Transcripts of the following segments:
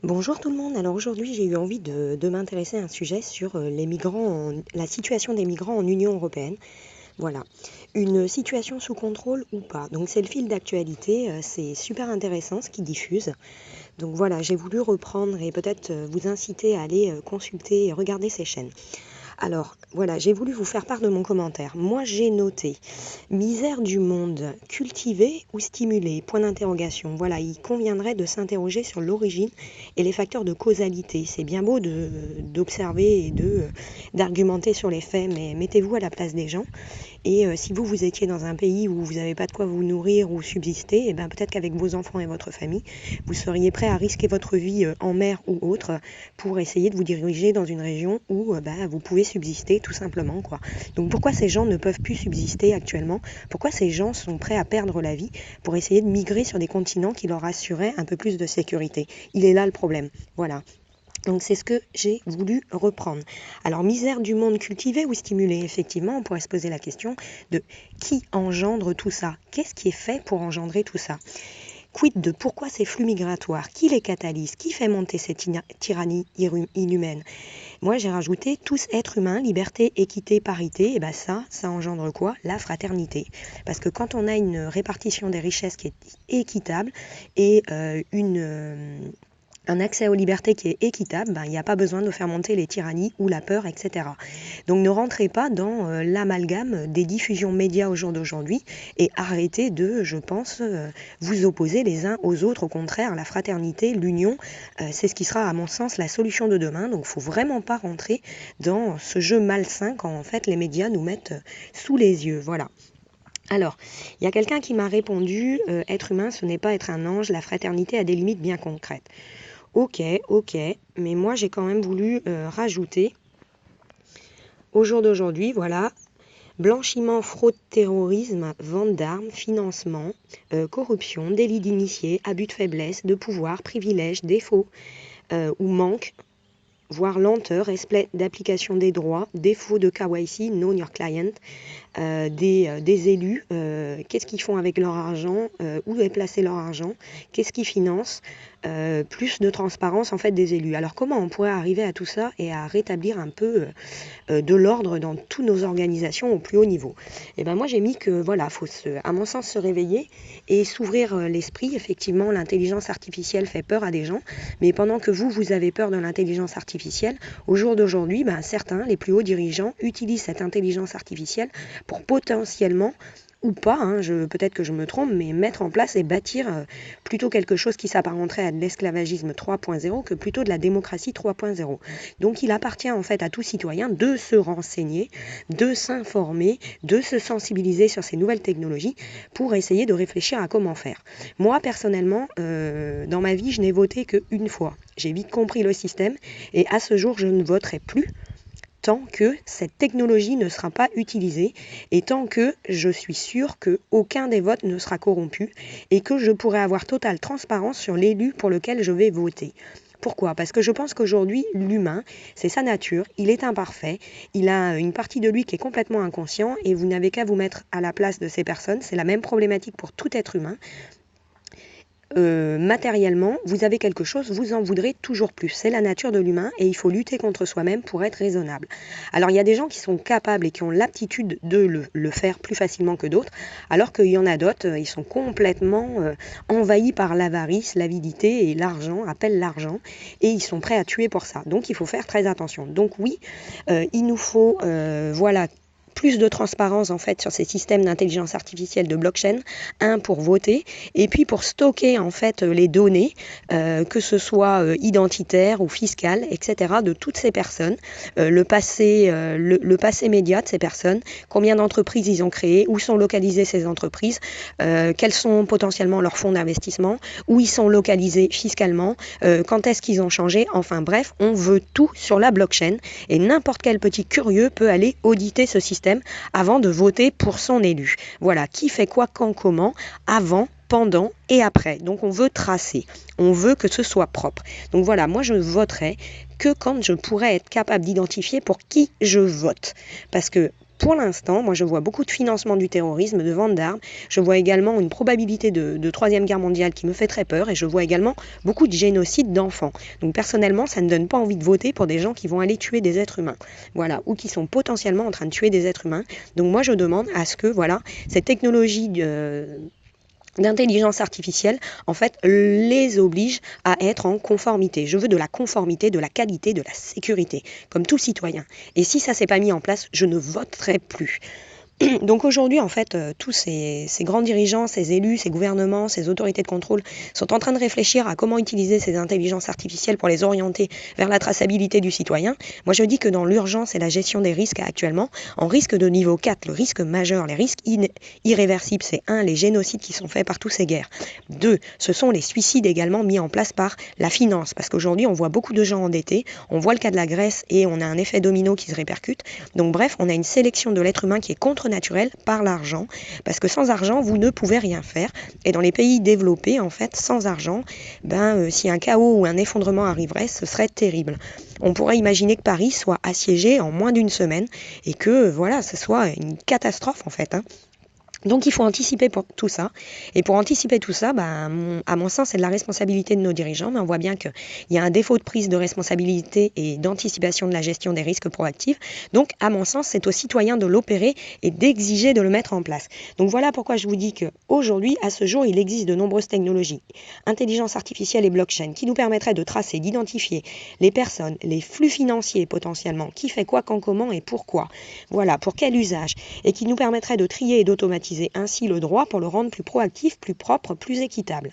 Bonjour tout le monde. Alors aujourd'hui, j'ai eu envie de m'intéresser à un sujet sur les migrants, la situation des migrants en Union européenne. Voilà, une situation sous contrôle ou pas. Donc c'est le fil d'actualité, c'est super intéressant ce qu'ils diffusent. Donc voilà, j'ai voulu reprendre et peut-être vous inciter à aller consulter et regarder ces chaînes. Alors voilà, j'ai voulu vous faire part de mon commentaire. Moi j'ai noté misère du monde, cultiver ou stimuler? Point d'interrogation. Voilà, il conviendrait de s'interroger sur l'origine et les facteurs de causalité. C'est bien beau d'observer et d'argumenter sur les faits, mais mettez-vous à la place des gens. Et si vous étiez dans un pays où vous n'avez pas de quoi vous nourrir ou subsister, et ben peut-être qu'avec vos enfants et votre famille, vous seriez prêt à risquer votre vie en mer ou autre pour essayer de vous diriger dans une région où vous pouvez subsister tout simplement, quoi. Donc pourquoi ces gens ne peuvent plus subsister actuellement? Pourquoi ces gens sont prêts à perdre la vie pour essayer de migrer sur des continents qui leur assuraient un peu plus de sécurité? Il est là le problème. Voilà. Donc c'est ce que j'ai voulu reprendre. Alors misère du monde, cultivé ou stimulé? Effectivement, on pourrait se poser la question de qui engendre tout ça? Qu'est-ce qui est fait pour engendrer tout ça? Quid de pourquoi ces flux migratoires? Qui les catalyse? Qui fait monter cette tyrannie inhumaine? Moi j'ai rajouté tous êtres humains, liberté, équité, parité. Et ben ça engendre quoi? La fraternité. Parce que quand on a une répartition des richesses qui est équitable et un accès aux libertés qui est équitable, il n'y a pas besoin de faire monter les tyrannies ou la peur, etc. Donc ne rentrez pas dans l'amalgame des diffusions médias au jour d'aujourd'hui et arrêtez de, je pense, vous opposer les uns aux autres. Au contraire, la fraternité, l'union, c'est ce qui sera à mon sens la solution de demain. Donc il ne faut vraiment pas rentrer dans ce jeu malsain quand en fait les médias nous mettent sous les yeux. Voilà. Alors, il y a quelqu'un qui m'a répondu, être humain, ce n'est pas être un ange, la fraternité a des limites bien concrètes. Ok, mais moi j'ai quand même voulu rajouter, au jour d'aujourd'hui, voilà, blanchiment, fraude, terrorisme, vente d'armes, financement, corruption, délit d'initié, abus de faiblesse, de pouvoir, privilèges, défaut ou manque, voire lenteur, respect d'application des droits, défaut de KYC, know your client, des élus, qu'est-ce qu'ils font avec leur argent, où est placé leur argent, qu'est-ce qu'ils financent, plus de transparence en fait des élus. Alors comment on pourrait arriver à tout ça et à rétablir un peu de l'ordre dans toutes nos organisations au plus haut niveau? Et ben moi j'ai mis que voilà, faut à mon sens se réveiller et s'ouvrir l'esprit. Effectivement, l'intelligence artificielle fait peur à des gens, mais pendant que vous avez peur de l'intelligence artificielle, au jour d'aujourd'hui, certains, les plus hauts dirigeants, utilisent cette intelligence artificielle pour potentiellement ou pas, peut-être que je me trompe, mais mettre en place et bâtir plutôt quelque chose qui s'apparenterait à de l'esclavagisme 3.0 que plutôt de la démocratie 3.0. Donc il appartient en fait à tout citoyen de se renseigner, de s'informer, de se sensibiliser sur ces nouvelles technologies pour essayer de réfléchir à comment faire. Moi personnellement, dans ma vie, je n'ai voté qu'une fois. J'ai vite compris le système et à ce jour, je ne voterai plus tant que cette technologie ne sera pas utilisée et tant que je suis sûre qu'aucun des votes ne sera corrompu et que je pourrai avoir totale transparence sur l'élu pour lequel je vais voter. Pourquoi? Parce que je pense qu'aujourd'hui, l'humain, c'est sa nature, il est imparfait, il a une partie de lui qui est complètement inconscient et vous n'avez qu'à vous mettre à la place de ces personnes. C'est la même problématique pour tout être humain. Matériellement, vous avez quelque chose, vous en voudrez toujours plus. C'est la nature de l'humain et il faut lutter contre soi-même pour être raisonnable. Alors il y a des gens qui sont capables et qui ont l'aptitude de le faire plus facilement que d'autres, alors qu'il y en a d'autres, ils sont complètement envahis par l'avarice, l'avidité et l'argent, appellent l'argent, et ils sont prêts à tuer pour ça. Donc il faut faire très attention. Donc oui, il nous faut plus de transparence en fait sur ces systèmes d'intelligence artificielle de blockchain, pour voter et puis pour stocker en fait les données, que ce soit identitaires ou fiscales, etc. de toutes ces personnes, le passé média de ces personnes, combien d'entreprises ils ont créées, où sont localisées ces entreprises, quels sont potentiellement leurs fonds d'investissement, où ils sont localisés fiscalement, quand est-ce qu'ils ont changé, enfin bref, on veut tout sur la blockchain et n'importe quel petit curieux peut aller auditer ce système avant de voter pour son élu. Voilà, qui fait quoi, quand, comment, avant pendant et après. Donc on veut tracer, on veut que ce soit propre. Donc voilà, moi je voterai que quand je pourrais être capable d'identifier pour qui je vote. Parce que pour l'instant, moi je vois beaucoup de financement du terrorisme, de vente d'armes, je vois également une probabilité de Troisième Guerre mondiale qui me fait très peur et je vois également beaucoup de génocide d'enfants. Donc personnellement, ça ne donne pas envie de voter pour des gens qui vont aller tuer des êtres humains, voilà, ou qui sont potentiellement en train de tuer des êtres humains. Donc moi je demande à ce que, voilà, cette technologie d'intelligence artificielle, en fait, les oblige à être en conformité. Je veux de la conformité, de la qualité, de la sécurité, comme tout citoyen. Et si ça ne s'est pas mis en place, je ne voterai plus. Donc aujourd'hui, en fait, tous ces grands dirigeants, ces élus, ces gouvernements, ces autorités de contrôle sont en train de réfléchir à comment utiliser ces intelligences artificielles pour les orienter vers la traçabilité du citoyen. Moi, je dis que dans l'urgence et la gestion des risques actuellement, en risque de niveau 4, le risque majeur, les risques irréversibles, c'est 1, les génocides qui sont faits par toutes ces guerres. 2, ce sont les suicides également mis en place par la finance, parce qu'aujourd'hui, on voit beaucoup de gens endettés, on voit le cas de la Grèce et on a un effet domino qui se répercute. Donc bref, on a une sélection de l'être humain qui est contre-naturelle par l'argent, parce que sans argent, vous ne pouvez rien faire. Et dans les pays développés, en fait, sans argent, si un chaos ou un effondrement arriverait, ce serait terrible. On pourrait imaginer que Paris soit assiégé en moins d'une semaine et que, voilà, ce soit une catastrophe, en fait, hein. Donc il faut anticiper pour tout ça. Et pour anticiper tout ça, à mon sens, c'est de la responsabilité de nos dirigeants. Mais on voit bien qu'il y a un défaut de prise de responsabilité et d'anticipation de la gestion des risques proactifs. Donc à mon sens, c'est aux citoyens de l'opérer et d'exiger de le mettre en place. Donc voilà pourquoi je vous dis qu'aujourd'hui, à ce jour, il existe de nombreuses technologies, intelligence artificielle et blockchain, qui nous permettraient de tracer, d'identifier les personnes, les flux financiers potentiellement, qui fait quoi, quand, comment et pourquoi. Voilà, pour quel usage. Et qui nous permettraient de trier et d'automatiser ainsi le droit pour le rendre plus proactif, plus propre, plus équitable.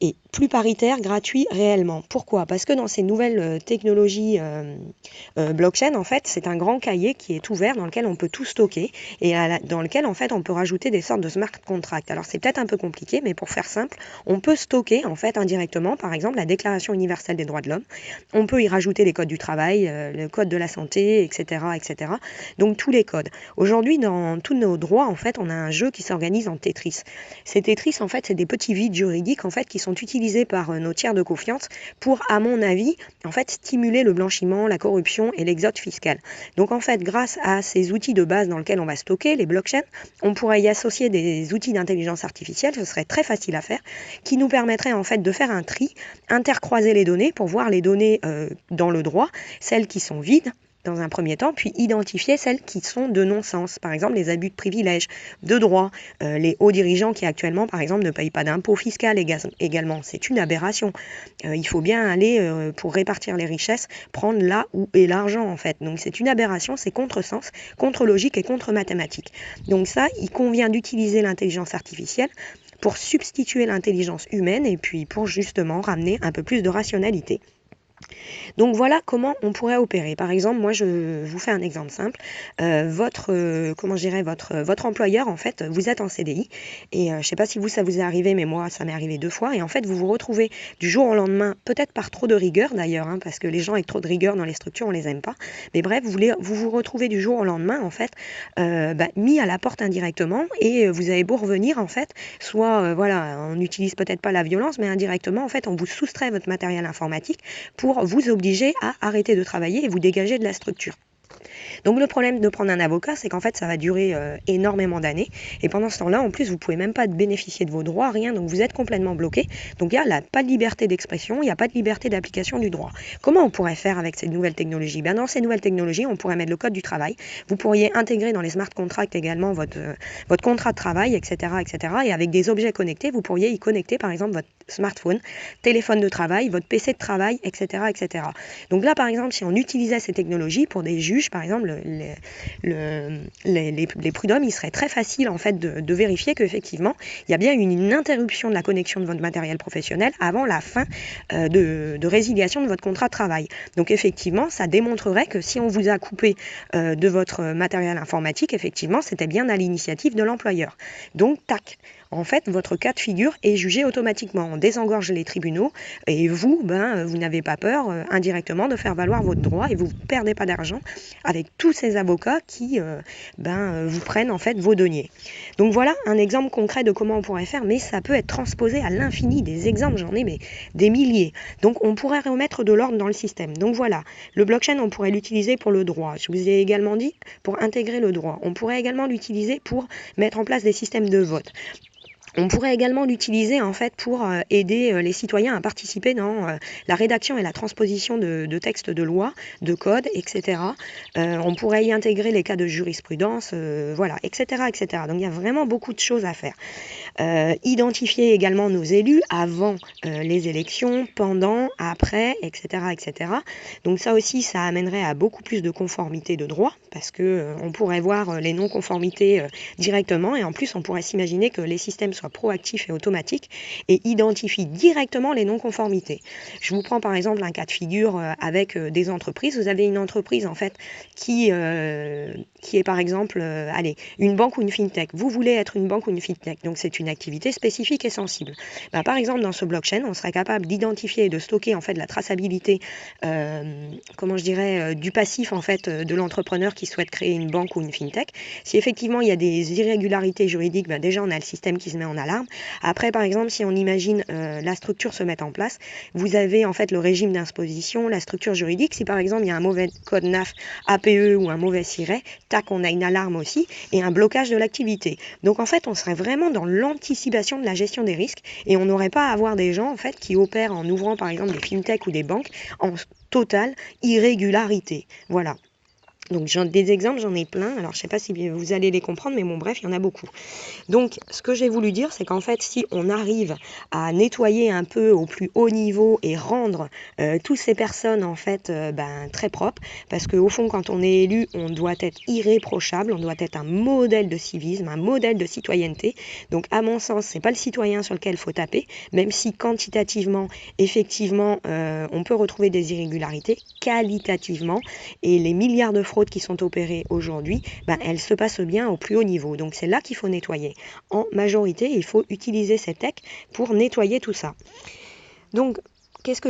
Et plus paritaire, gratuit réellement. Pourquoi? Parce que dans ces nouvelles technologies blockchain, en fait, c'est un grand cahier qui est ouvert dans lequel on peut tout stocker et dans lequel, en fait, on peut rajouter des sortes de smart contracts. Alors, c'est peut-être un peu compliqué, mais pour faire simple, on peut stocker, en fait, indirectement, par exemple, la Déclaration universelle des droits de l'homme. On peut y rajouter les codes du travail, le code de la santé, etc., etc. Donc, tous les codes. Aujourd'hui, dans tous nos droits, en fait, on a un jeu qui s'organise en Tetris. Ces Tetris, en fait, c'est des petits vides juridiques, en fait, qui sont utilisés par nos tiers de confiance pour, à mon avis, en fait, stimuler le blanchiment, la corruption et l'exode fiscal. Donc en fait, grâce à ces outils de base dans lesquels on va stocker, les blockchains, on pourrait y associer des outils d'intelligence artificielle, ce serait très facile à faire, qui nous permettrait en fait de faire un tri, intercroiser les données pour voir les données dans le droit, celles qui sont vides, dans un premier temps, puis identifier celles qui sont de non-sens, par exemple les abus de privilèges, de droits, les hauts dirigeants qui actuellement, par exemple, ne payent pas d'impôt fiscal également. C'est une aberration. Il faut bien aller, pour répartir les richesses, prendre là où est l'argent, en fait. Donc c'est une aberration, c'est contre-sens, contre-logique et contre-mathématique. Donc ça, il convient d'utiliser l'intelligence artificielle pour substituer l'intelligence humaine et puis pour justement ramener un peu plus de rationalité. Donc voilà comment on pourrait opérer. Par exemple, moi je vous fais un exemple simple. Votre employeur, en fait, vous êtes en CDI et je ne sais pas si vous ça vous est arrivé, mais moi ça m'est arrivé 2 fois. Et en fait, vous vous retrouvez du jour au lendemain, peut-être par trop de rigueur d'ailleurs, hein, parce que les gens avec trop de rigueur dans les structures, on les aime pas. Mais bref, vous retrouvez du jour au lendemain, en fait, mis à la porte indirectement et vous avez beau revenir, en fait, soit voilà, on n'utilise peut-être pas la violence, mais indirectement, en fait, on vous soustrait votre matériel informatique pour vous obliger à arrêter de travailler et vous dégager de la structure. Donc le problème de prendre un avocat, c'est qu'en fait ça va durer énormément d'années et pendant ce temps-là, en plus, vous pouvez même pas bénéficier de vos droits, rien, donc vous êtes complètement bloqué. Donc il n'y a pas de liberté d'expression, il n'y a pas de liberté d'application du droit. Comment on pourrait faire avec ces nouvelles technologies? Dans ces nouvelles technologies, on pourrait mettre le code du travail, vous pourriez intégrer dans les smart contracts également votre contrat de travail, etc., etc. Et avec des objets connectés, vous pourriez y connecter par exemple votre smartphone, téléphone de travail, votre PC de travail, etc., etc. Donc là, par exemple, si on utilisait ces technologies pour des juges, par exemple, les prud'hommes, il serait très facile en fait de vérifier qu'effectivement, il y a bien une interruption de la connexion de votre matériel professionnel avant la fin de résiliation de votre contrat de travail. Donc effectivement, ça démontrerait que si on vous a coupé de votre matériel informatique, effectivement, c'était bien à l'initiative de l'employeur. Donc, tac. en fait, votre cas de figure est jugé automatiquement. On désengorge les tribunaux et vous, vous n'avez pas peur indirectement de faire valoir votre droit et vous ne perdez pas d'argent avec tous ces avocats qui vous prennent en fait vos deniers. Donc voilà un exemple concret de comment on pourrait faire, mais ça peut être transposé à l'infini. Des exemples, j'en ai mais des milliers. Donc on pourrait remettre de l'ordre dans le système. Donc voilà, le blockchain, on pourrait l'utiliser pour le droit. Je vous ai également dit pour intégrer le droit. On pourrait également l'utiliser pour mettre en place des systèmes de vote. On pourrait également l'utiliser en fait pour aider les citoyens à participer dans la rédaction et la transposition de textes de loi, de codes, etc. On pourrait y intégrer les cas de jurisprudence, voilà, etc., etc. Donc il y a vraiment beaucoup de choses à faire. Identifier également nos élus avant les élections, pendant, après, etc., etc. Donc ça aussi, ça amènerait à beaucoup plus de conformité de droit parce que on pourrait voir les non-conformités directement et en plus on pourrait s'imaginer que les systèmes soient proactifs et automatiques et identifient directement les non-conformités. Je vous prends par exemple un cas de figure avec des entreprises. Vous avez une entreprise en fait qui est par exemple une banque ou une fintech. Vous voulez être une banque ou une fintech, donc c'est une activité spécifique et sensible. Par exemple, dans ce blockchain, on serait capable d'identifier et de stocker en fait la traçabilité, du passif en fait de l'entrepreneur qui souhaite créer une banque ou une fintech. Si effectivement il y a des irrégularités juridiques, déjà on a le système qui se met en alarme. Après, par exemple, si on imagine la structure se mettre en place, vous avez en fait le régime d'imposition, la structure juridique. Si par exemple il y a un mauvais code NAF, APE ou un mauvais SIRET, tac, on a une alarme aussi et un blocage de l'activité. Donc en fait, on serait vraiment dans l'anticipation de la gestion des risques et on n'aurait pas à avoir des gens en fait qui opèrent en ouvrant par exemple des fintechs ou des banques en totale irrégularité. Voilà. Donc des exemples, j'en ai plein. Alors je ne sais pas si vous allez les comprendre, mais bon bref, il y en a beaucoup. Donc ce que j'ai voulu dire, c'est qu'en fait, si on arrive à nettoyer un peu au plus haut niveau et rendre toutes ces personnes en fait très propres, parce qu'au fond, quand on est élu, on doit être irréprochable, on doit être un modèle de civisme, un modèle de citoyenneté. Donc à mon sens, c'est pas le citoyen sur lequel il faut taper, même si quantitativement, effectivement, on peut retrouver des irrégularités, qualitativement, et les milliards de fraudes qui sont opérées aujourd'hui, elles se passent bien au plus haut niveau. Donc c'est là qu'il faut nettoyer. En majorité, il faut utiliser ces techs pour nettoyer tout ça. Donc, qu'est-ce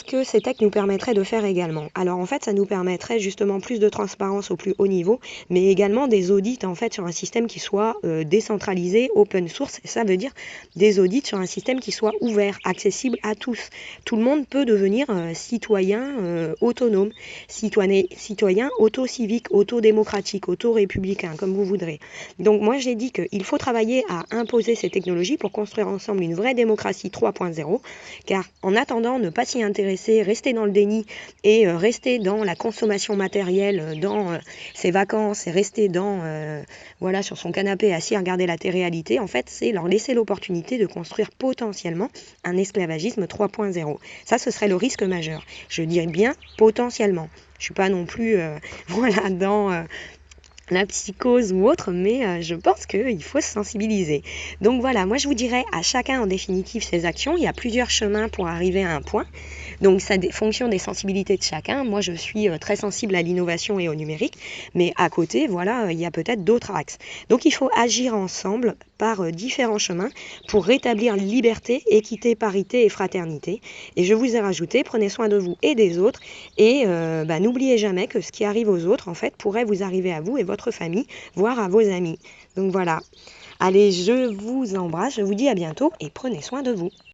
que ces techs nous permettraient de faire également? Alors en fait, ça nous permettrait justement plus de transparence au plus haut niveau, mais également des audits en fait sur un système qui soit décentralisé, open source. Et ça veut dire des audits sur un système qui soit ouvert, accessible à tous. Tout le monde peut devenir citoyen autonome, citoyen auto-civique, auto-démocratique, auto-républicain, comme vous voudrez. Donc moi j'ai dit qu'il faut travailler à imposer ces technologies pour construire ensemble une vraie démocratie 3.0. Car en attendant, ne pas s'y intéresser, rester dans le déni et rester dans la consommation matérielle, dans ses vacances et rester sur son canapé assis à regarder la télé-réalité, en fait, c'est leur laisser l'opportunité de construire potentiellement un esclavagisme 3.0. Ça, ce serait le risque majeur. Je dirais bien potentiellement. Je ne suis pas non plus dans la psychose ou autre, mais je pense qu'il faut se sensibiliser. Donc voilà, moi je vous dirais à chacun en définitive ses actions. Il y a plusieurs chemins pour arriver à un point. Donc ça fonction des sensibilités de chacun. Moi je suis très sensible à l'innovation et au numérique, mais à côté, il y a peut-être d'autres axes. Donc il faut agir ensemble par différents chemins pour rétablir liberté, équité, parité et fraternité. Et je vous ai rajouté, prenez soin de vous et des autres et n'oubliez jamais que ce qui arrive aux autres en fait pourrait vous arriver à vous et votre famille, voire à vos amis. Donc voilà. Allez, je vous embrasse, je vous dis à bientôt et prenez soin de vous.